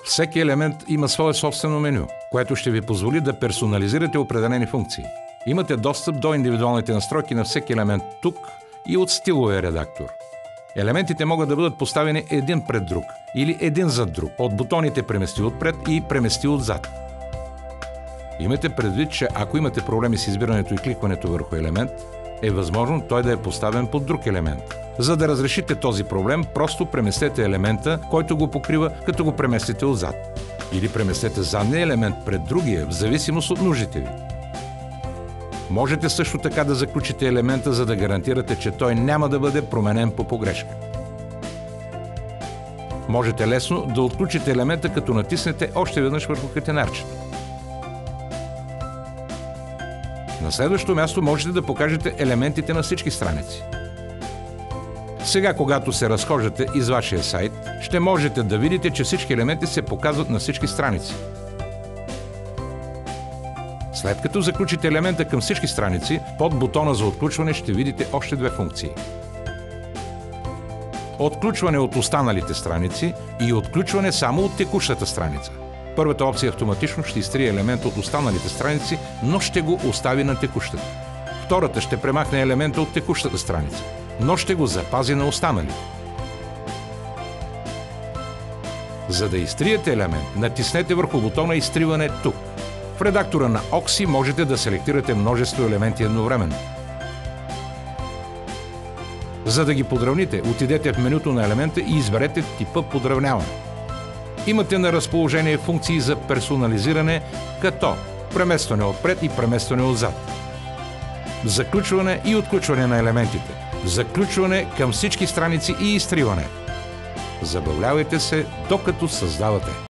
Всеки елемент има свое собствено меню, което ще ви позволи да персонализирате определени функции. Имате достъп до индивидуалните настройки на всеки елемент тук и от стиловия редактор. Елементите могат да бъдат поставени един пред друг или един зад друг, от бутоните премести отпред и премести отзад. Имайте предвид, че ако имате проблеми с избирането и кликването върху елемент, е възможно той да е поставен под друг елемент. За да разрешите този проблем, просто преместете елемента, който го покрива, като го преместите отзад. Или преместете задния елемент пред другия, в зависимост от нуждите ви. Можете също така да заключите елемента, за да гарантирате, че той няма да бъде променен по погрешка. Можете лесно да отключите елемента, като натиснете още веднъж върху катенарчето. На следващото място можете да покажете елементите на всички страници. Сега, когато се разхождате из вашия сайт, ще можете да видите, че всички елементи се показват на всички страници. След като заключите елемента към всички страници, под бутона за отключване ще видите още две функции. Отключване от останалите страници и отключване само от текущата страница. Първата опция автоматично ще изтрие елемента от останалите страници, но ще го остави на текущата. Втората ще премахне елемента от текущата страница, но ще го запази на останалите. За да изтриете елемент, натиснете върху бутона Изтриване тук. В редактора на Oxy можете да селектирате множество елементи едновременно. За да ги подравните, отидете в менюто на елемента и изберете типа подравняване. Имате на разположение функции за персонализиране, като преместване отпред и преместване отзад, заключване и отключване на елементите, заключване към всички страници и изтриване. Забавлявайте се, докато създавате.